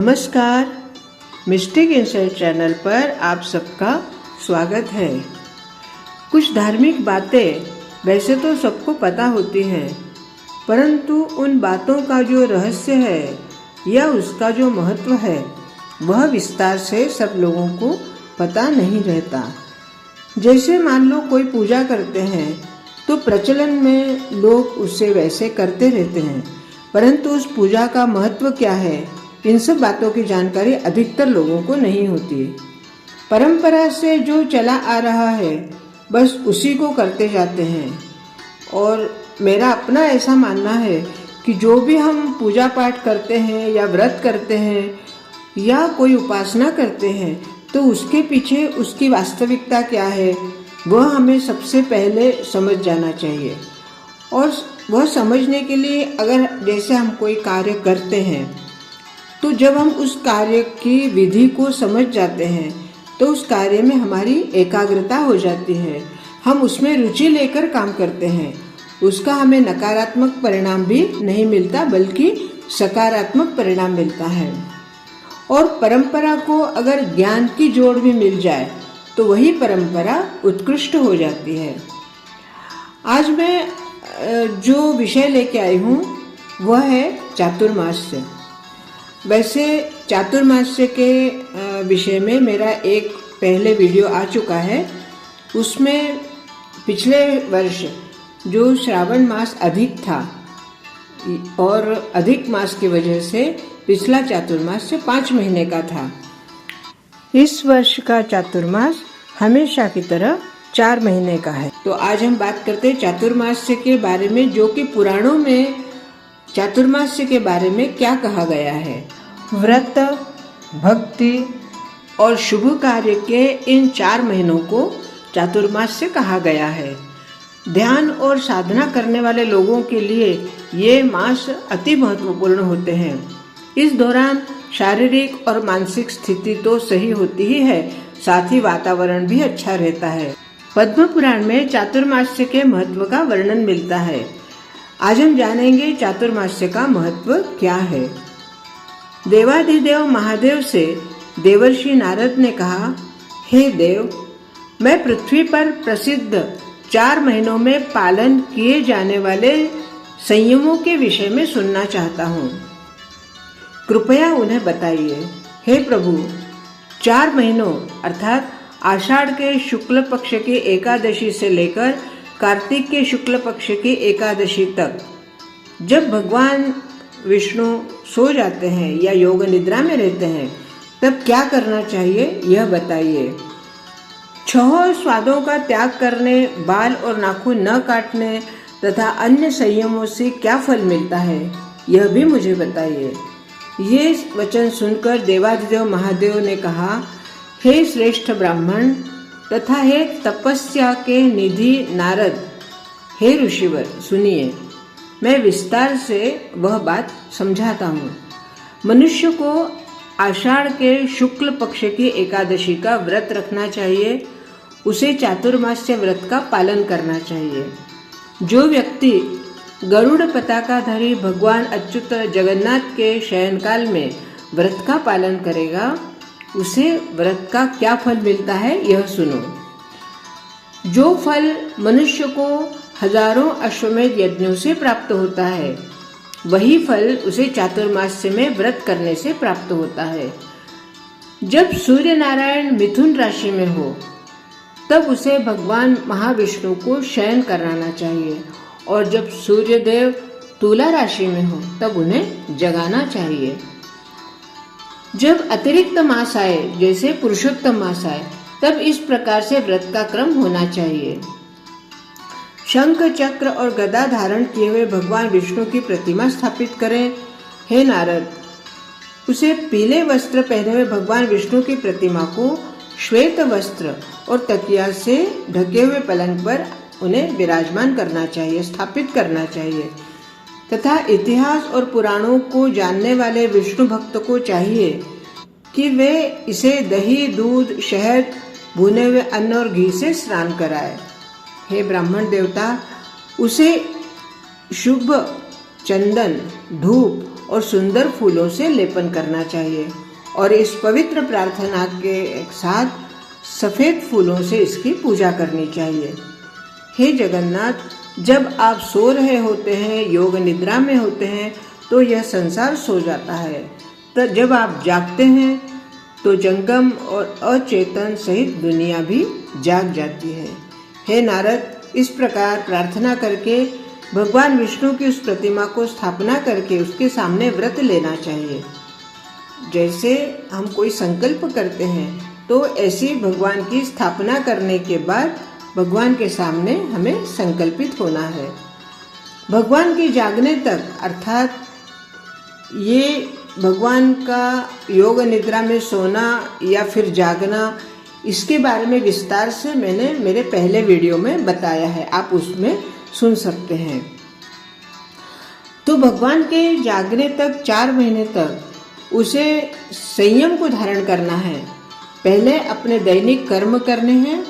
नमस्कार, mistake insight channel पर आप सबका स्वागत है। कुछ धार्मिक बातें वैसे तो सबको पता होती हैं, परंतु उन बातों का जो रहस्य है या उसका जो महत्व है वह विस्तार से सब लोगों को पता नहीं रहता। जैसे मान लो कोई पूजा करते हैं तो प्रचलन में लोग उसे वैसे करते रहते हैं, परंतु उस पूजा का महत्व क्या है, इन सब बातों की जानकारी अधिकतर लोगों को नहीं होती। परंपरा से जो चला आ रहा है बस उसी को करते जाते हैं। और मेरा अपना ऐसा मानना है कि जो भी हम पूजा पाठ करते हैं या व्रत करते हैं या कोई उपासना करते हैं तो उसके पीछे उसकी वास्तविकता क्या है वह हमें सबसे पहले समझ जाना चाहिए। और वह समझने के लिए अगर जैसे हम कोई कार्य करते हैं तो जब हम उस कार्य की विधि को समझ जाते हैं तो उस कार्य में हमारी एकाग्रता हो जाती है, हम उसमें रुचि लेकर काम करते हैं। उसका हमें नकारात्मक परिणाम भी नहीं मिलता बल्कि सकारात्मक परिणाम मिलता है। और परंपरा को अगर ज्ञान की जोड़ भी मिल जाए तो वही परंपरा उत्कृष्ट हो जाती है। आज मैं जो विषय लेके आई हूँ वह है चातुर्मास्य। वैसे चातुर्मास्य के विषय में मेरा एक पहले वीडियो आ चुका है। उसमें पिछले वर्ष जो श्रावण मास अधिक था और अधिक मास की वजह से पिछला चातुर्मास्य 5 महीने का था। इस वर्ष का चातुर्मास हमेशा की तरह 4 महीने का है। तो आज हम बात करते हैं चातुर्मास्य के बारे में, जो कि पुराणों में चातुर्मास्य के बारे में क्या कहा गया है। व्रत, भक्ति और शुभ कार्य के इन 4 महीनों को चातुर्मास्य कहा गया है। ध्यान और साधना करने वाले लोगों के लिए ये मास अति महत्वपूर्ण होते हैं। इस दौरान शारीरिक और मानसिक स्थिति तो सही होती ही है, साथ ही वातावरण भी अच्छा रहता है। पद्म पुराण में चातुर्मास्य के महत्व का वर्णन मिलता है। आज हम जानेंगे चातुर्मास्य का महत्व क्या है। देवाधिदेव महादेव से देवर्षि नारद ने कहा, हे देव, मैं पृथ्वी पर प्रसिद्ध 4 महीनों में पालन किए जाने वाले संयमों के विषय में सुनना चाहता हूँ। कृपया उन्हें बताइए। हे प्रभु, 4 महीनों अर्थात आषाढ़ के शुक्ल पक्ष की एकादशी से लेकर कार्तिक के शुक्ल पक्ष की एकादशी तक जब भगवान विष्णु सो जाते हैं या योग निद्रा में रहते हैं तब क्या करना चाहिए यह बताइए। 6 स्वादों का त्याग करने, बाल और नाखून न काटने तथा अन्य संयमों से क्या फल मिलता है यह भी मुझे बताइए। ये वचन सुनकर देवाधिदेव महादेव ने कहा, हे श्रेष्ठ ब्राह्मण तथा हे तपस्या के निधि नारद, हे ऋषिवर, सुनिए, मैं विस्तार से वह बात समझाता हूँ। मनुष्य को आषाढ़ के शुक्ल पक्ष की एकादशी का व्रत रखना चाहिए। उसे चातुर्मास्य व्रत का पालन करना चाहिए। जो व्यक्ति गरुड़ पताकाधारी भगवान अच्युत जगन्नाथ के शयनकाल में व्रत का पालन करेगा उसे व्रत का क्या फल मिलता है यह सुनो। जो फल मनुष्य को हजारों अश्वमेध यज्ञों से प्राप्त होता है वही फल उसे चातुर्मास्य में व्रत करने से प्राप्त होता है। जब सूर्य नारायण मिथुन राशि में हो तब उसे भगवान महाविष्णु को शयन कराना चाहिए और जब सूर्यदेव तुला राशि में हो तब उन्हें जगाना चाहिए। जब अतिरिक्त मास आए जैसे पुरुषोत्तम मास आए तब इस प्रकार से व्रत का क्रम होना चाहिए। शंख, चक्र और गदा धारण किए हुए भगवान विष्णु की प्रतिमा स्थापित करें। हे नारद, उसे पीले वस्त्र पहने हुए भगवान विष्णु की प्रतिमा को श्वेत वस्त्र और तकिया से ढके हुए पलंग पर उन्हें विराजमान करना चाहिए, स्थापित करना चाहिए। तथा इतिहास और पुराणों को जानने वाले विष्णु भक्त को चाहिए कि वे इसे दही, दूध, शहद, भुने हुए अन्न और घी से स्नान कराए। हे ब्राह्मण देवता, उसे शुभ चंदन, धूप और सुंदर फूलों से लेपन करना चाहिए और इस पवित्र प्रार्थना के साथ सफ़ेद फूलों से इसकी पूजा करनी चाहिए। हे जगन्नाथ, जब आप सो रहे होते हैं, योग निद्रा में होते हैं, तो यह संसार सो जाता है। तो जब आप जागते हैं तो जंगम और अचेतन सहित दुनिया भी जाग जाती है। हे नारद, इस प्रकार प्रार्थना करके भगवान विष्णु की उस प्रतिमा को स्थापना करके उसके सामने व्रत लेना चाहिए। जैसे हम कोई संकल्प करते हैं तो ऐसी भगवान की स्थापना करने के बाद भगवान के सामने हमें संकल्पित होना है। भगवान के जागने तक, अर्थात ये भगवान का योग निद्रा में सोना या फिर जागना, इसके बारे में विस्तार से मैंने मेरे पहले वीडियो में बताया है, आप उसमें सुन सकते हैं। तो भगवान के जागने तक 4 महीने तक उसे संयम को धारण करना है। पहले अपने दैनिक कर्म करने हैं,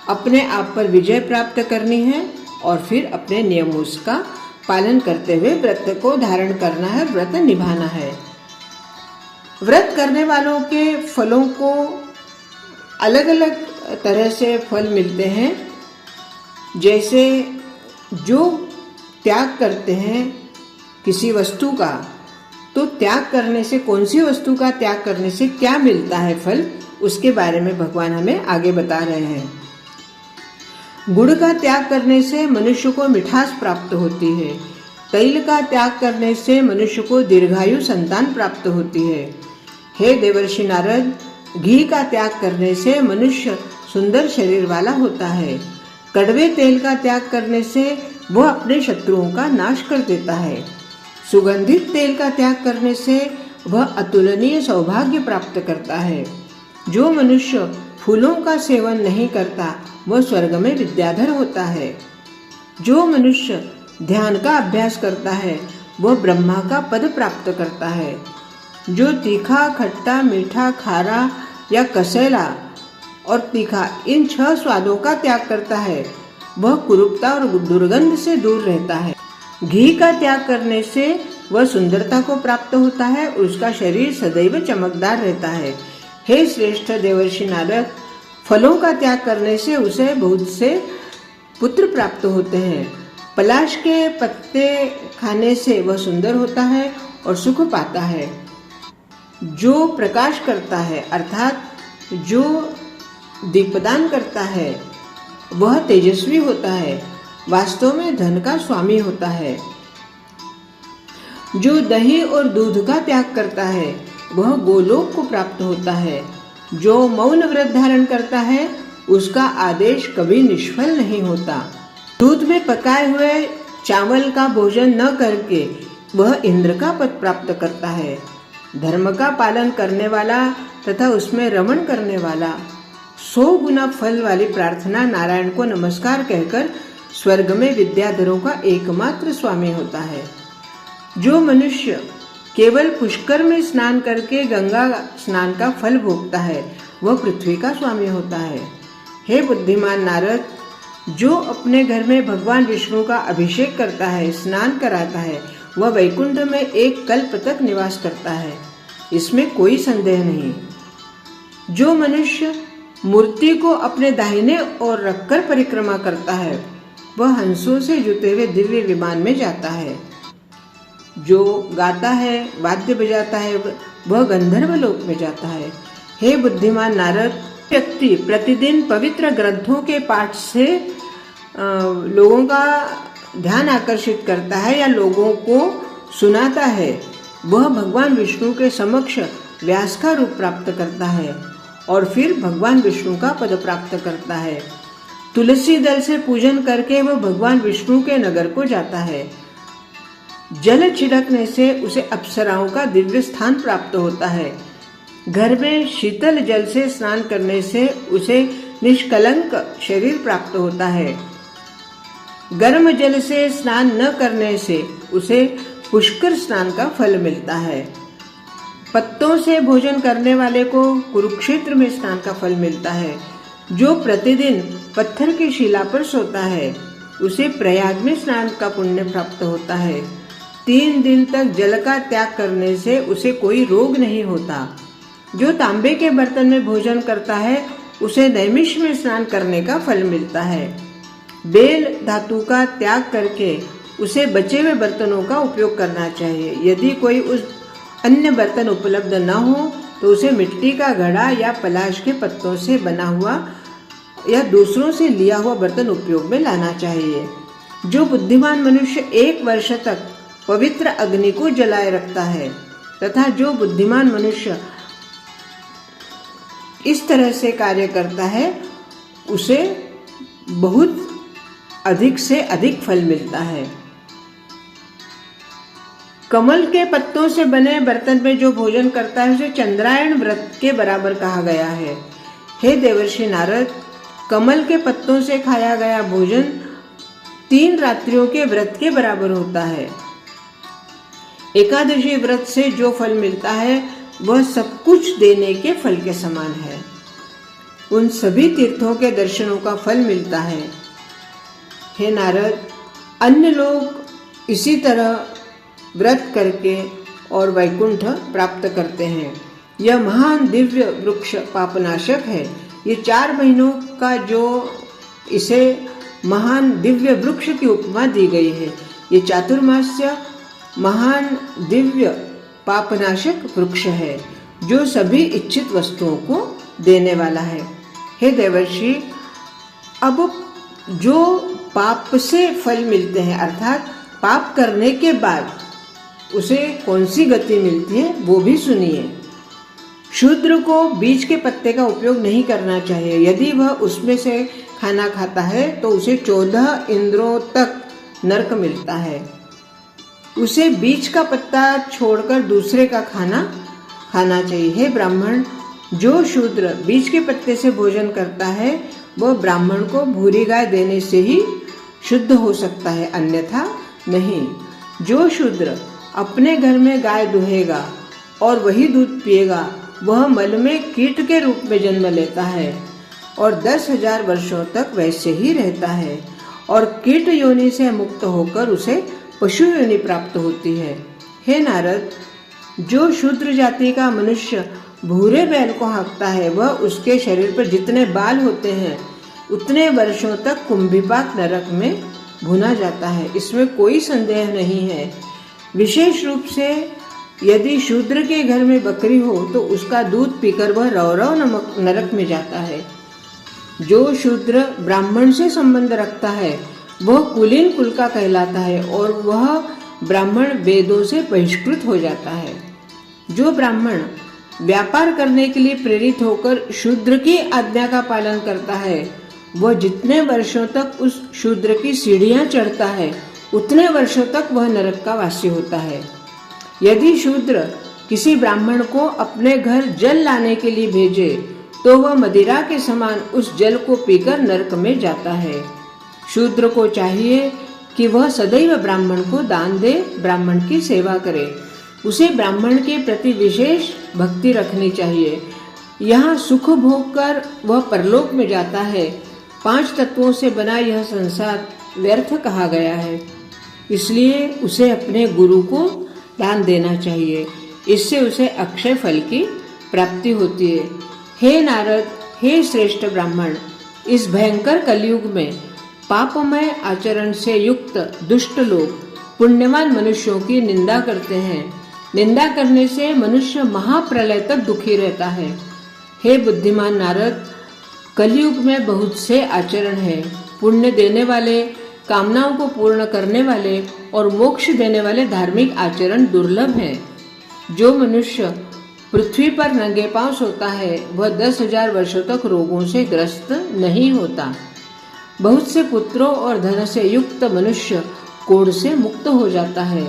अपने आप पर विजय प्राप्त करनी है और फिर अपने नियमों का पालन करते हुए व्रत को धारण करना है, व्रत निभाना है। व्रत करने वालों के फलों को अलग अलग तरह से फल मिलते हैं। जैसे जो त्याग करते हैं किसी वस्तु का, तो त्याग करने से, कौन सी वस्तु का त्याग करने से क्या मिलता है फल, उसके बारे में भगवान हमें आगे बता रहे हैं। गुड़ का त्याग करने से मनुष्य को मिठास प्राप्त होती है। तैल का त्याग करने से मनुष्य को दीर्घायु संतान प्राप्त होती है। हे देवर्षि नारद, घी का त्याग करने से मनुष्य सुंदर शरीर वाला होता है। कड़वे तेल का त्याग करने से वह अपने शत्रुओं का नाश कर देता है। सुगंधित तेल का त्याग करने से वह अतुलनीय सौभाग्य प्राप्त करता है। जो मनुष्य फूलों का सेवन नहीं करता वह स्वर्ग में विद्याधर होता है। जो मनुष्य ध्यान का अभ्यास करता है वह ब्रह्मा का पद प्राप्त करता है। जो तीखा, खट्टा, मीठा, खारा या कसैला और तीखा, इन 6 स्वादों का त्याग करता है वह कुरूपता और दुर्गंध से दूर रहता है। घी का त्याग करने से वह सुंदरता को प्राप्त होता है, उसका शरीर सदैव चमकदार रहता है। हे श्रेष्ठ देवर्षि नारद, फलों का त्याग करने से उसे बहुत से पुत्र प्राप्त होते हैं। पलाश के पत्ते खाने से वह सुंदर होता है और सुख पाता है। जो प्रकाश करता है, अर्थात जो दीपदान करता है, वह तेजस्वी होता है, वास्तव में धन का स्वामी होता है। जो दही और दूध का त्याग करता है वह गोलोक को प्राप्त होता है। जो मौन व्रत धारण करता है उसका आदेश कभी निष्फल नहीं होता। दूध में पकाए हुए चावल का भोजन न करके वह इंद्र का पद प्राप्त करता है। धर्म का पालन करने वाला तथा उसमें रमण करने वाला 100 गुना फल वाली प्रार्थना नारायण को नमस्कार कहकर स्वर्ग में विद्याधरों का एकमात्र स्वामी होता है। जो मनुष्य केवल पुष्कर में स्नान करके गंगा स्नान का फल भोगता है वह पृथ्वी का स्वामी होता है। हे बुद्धिमान नारद, जो अपने घर में भगवान विष्णु का अभिषेक करता है, स्नान कराता है, वह वैकुंठ में 1 कल्प तक निवास करता है, इसमें कोई संदेह नहीं। जो मनुष्य मूर्ति को अपने दाहिने ओर रखकर परिक्रमा करता है वह हंसों से जुटे हुए दिव्य विमान में जाता है। जो गाता है, वाद्य बजाता है, वह गंधर्व लोक में जाता है। हे बुद्धिमान नारद, व्यक्ति प्रतिदिन पवित्र ग्रंथों के पाठ से लोगों का ध्यान आकर्षित करता है या लोगों को सुनाता है, वह भगवान विष्णु के समक्ष व्यास का रूप प्राप्त करता है और फिर भगवान विष्णु का पद प्राप्त करता है। तुलसी दल से पूजन करके वह भगवान विष्णु के नगर को जाता है। जल छिड़कने से उसे अप्सराओं का दिव्य स्थान प्राप्त होता है। घर में शीतल जल से स्नान करने से उसे निष्कलंक शरीर प्राप्त होता है। गर्म जल से स्नान न करने से उसे पुष्कर स्नान का फल मिलता है। पत्तों से भोजन करने वाले को कुरुक्षेत्र में स्नान का फल मिलता है। जो प्रतिदिन पत्थर की शिला पर सोता है उसे प्रयाग में स्नान का पुण्य प्राप्त होता है। 3 दिन तक जल का त्याग करने से उसे कोई रोग नहीं होता। जो तांबे के बर्तन में भोजन करता है उसे नैमिष में स्नान करने का फल मिलता है। बेल धातु का त्याग करके उसे बचे हुए बर्तनों का उपयोग करना चाहिए। यदि कोई उस अन्य बर्तन उपलब्ध न हो तो उसे मिट्टी का घड़ा या पलाश के पत्तों से बना हुआ या दूसरों से लिया हुआ बर्तन उपयोग में लाना चाहिए। जो बुद्धिमान मनुष्य 1 वर्ष तक पवित्र अग्नि को जलाए रखता है तथा जो बुद्धिमान मनुष्य इस तरह से कार्य करता है उसे बहुत अधिक से अधिक फल मिलता है। कमल के पत्तों से बने बर्तन में जो भोजन करता है उसे चंद्रायण व्रत के बराबर कहा गया है। हे देवर्षि नारद, कमल के पत्तों से खाया गया भोजन 3 रात्रियों के व्रत के बराबर होता है। एकादशी व्रत से जो फल मिलता है वह सब कुछ देने के फल के समान है। उन सभी तीर्थों के दर्शनों का फल मिलता है। हे नारद, अन्य लोग इसी तरह व्रत करके और वैकुंठ प्राप्त करते हैं। यह महान दिव्य वृक्ष पापनाशक है। ये 4 महीनों का जो इसे महान दिव्य वृक्ष की उपमा दी गई है। ये चातुर्मास्य महान दिव्य पापनाशक वृक्ष है जो सभी इच्छित वस्तुओं को देने वाला है। हे देवर्षि, अब जो पाप से फल मिलते हैं अर्थात पाप करने के बाद उसे कौन सी गति मिलती है वो भी सुनिए। शूद्र को बीज के पत्ते का उपयोग नहीं करना चाहिए। यदि वह उसमें से खाना खाता है तो उसे 14 इंद्रों तक नरक मिलता है। उसे बीज का पत्ता छोड़कर दूसरे का खाना खाना चाहिए। हे ब्राह्मण, जो शूद्र बीज के पत्ते से भोजन करता है वह ब्राह्मण को भूरी गाय देने से ही शुद्ध हो सकता है, अन्यथा नहीं। जो शूद्र अपने घर में गाय दुहेगा और वही दूध पिएगा वह मल में कीट के रूप में जन्म लेता है और 10,000 वर्षों तक वैसे ही रहता है और कीट योनि से मुक्त होकर उसे पशु योनि प्राप्त होती है। हे नारद, जो शूद्र जाति का मनुष्य भूरे बैल को हाँकता है वह उसके शरीर पर जितने बाल होते हैं उतने वर्षों तक कुंभीपाक नरक में भुना जाता है। इसमें कोई संदेह नहीं है। विशेष रूप से यदि शूद्र के घर में बकरी हो तो उसका दूध पीकर वह रौरव नरक में जाता है। जो शूद्र ब्राह्मण से संबंध रखता है वह कुलीन कुल का कहलाता है और वह ब्राह्मण वेदों से बहिष्कृत हो जाता है। जो ब्राह्मण व्यापार करने के लिए प्रेरित होकर शूद्र की आज्ञा का पालन करता है वह जितने वर्षों तक उस शूद्र की सीढ़ियां चढ़ता है उतने वर्षों तक वह नरक का वासी होता है। यदि शूद्र किसी ब्राह्मण को अपने घर जल लाने के लिए भेजे तो वह मदिरा के समान उस जल को पीकर नरक में जाता है। शूद्र को चाहिए कि वह सदैव ब्राह्मण को दान दे, ब्राह्मण की सेवा करे। उसे ब्राह्मण के प्रति विशेष भक्ति रखनी चाहिए। यहाँ सुख भोग कर वह परलोक में जाता है। 5 तत्वों से बना यह संसार व्यर्थ कहा गया है, इसलिए उसे अपने गुरु को दान देना चाहिए। इससे उसे अक्षय फल की प्राप्ति होती है। हे नारद, हे श्रेष्ठ ब्राह्मण, इस भयंकर कलयुग में पापमय आचरण से युक्त दुष्ट लोग पुण्यवान मनुष्यों की निंदा करते हैं। निंदा करने से मनुष्य महाप्रलय तक दुखी रहता है। हे बुद्धिमान नारद, कलयुग में बहुत से आचरण हैं। पुण्य देने वाले, कामनाओं को पूर्ण करने वाले और मोक्ष देने वाले धार्मिक आचरण दुर्लभ हैं। जो मनुष्य पृथ्वी पर नंगे पांव सोता है वह 10,000 वर्षों तक रोगों से ग्रस्त नहीं होता। बहुत से पुत्रों और धन से युक्त मनुष्य कोढ़ से मुक्त हो जाता है।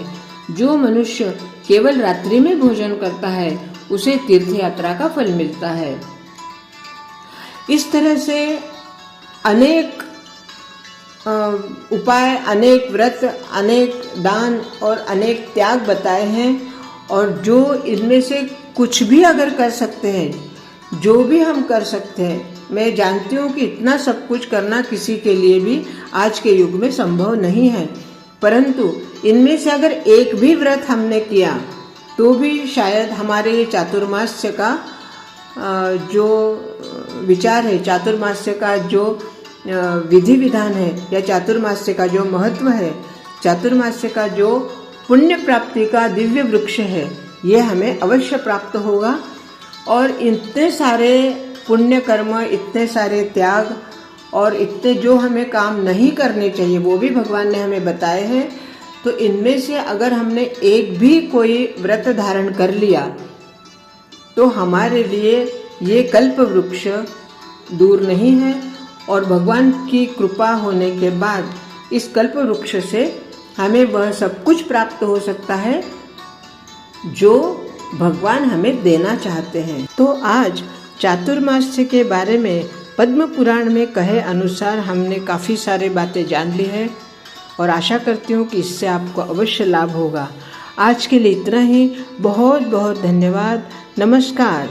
जो मनुष्य केवल रात्रि में भोजन करता है उसे तीर्थ यात्रा का फल मिलता है। इस तरह से अनेक उपाय, अनेक व्रत, अनेक दान और अनेक त्याग बताए हैं और जो इनमें से कुछ भी अगर कर सकते हैं, जो भी हम कर सकते हैं, मैं जानती हूँ कि इतना सब कुछ करना किसी के लिए भी आज के युग में संभव नहीं है, परंतु इनमें से अगर एक भी व्रत हमने किया तो भी शायद हमारे चातुर्मास्य का जो विचार है, चातुर्मास्य का जो विधि विधान है, या चातुर्मास्य का जो महत्व है, चातुर्मास्य का जो पुण्य प्राप्ति का दिव्य वृक्ष है, ये हमें अवश्य प्राप्त होगा। और इतने सारे पुण्य कर्म, इतने सारे त्याग और इतने जो हमें काम नहीं करने चाहिए वो भी भगवान ने हमें बताए हैं। तो इनमें से अगर हमने एक भी कोई व्रत धारण कर लिया तो हमारे लिए ये कल्प वृक्ष दूर नहीं है, और भगवान की कृपा होने के बाद इस कल्प वृक्ष से हमें वह सब कुछ प्राप्त हो सकता है जो भगवान हमें देना चाहते हैं। तो आज चातुर्मास्य के बारे में पद्म पुराण में कहे अनुसार हमने काफ़ी सारी बातें जान ली है, और आशा करती हूँ कि इससे आपको अवश्य लाभ होगा। आज के लिए इतना ही। बहुत बहुत धन्यवाद। नमस्कार।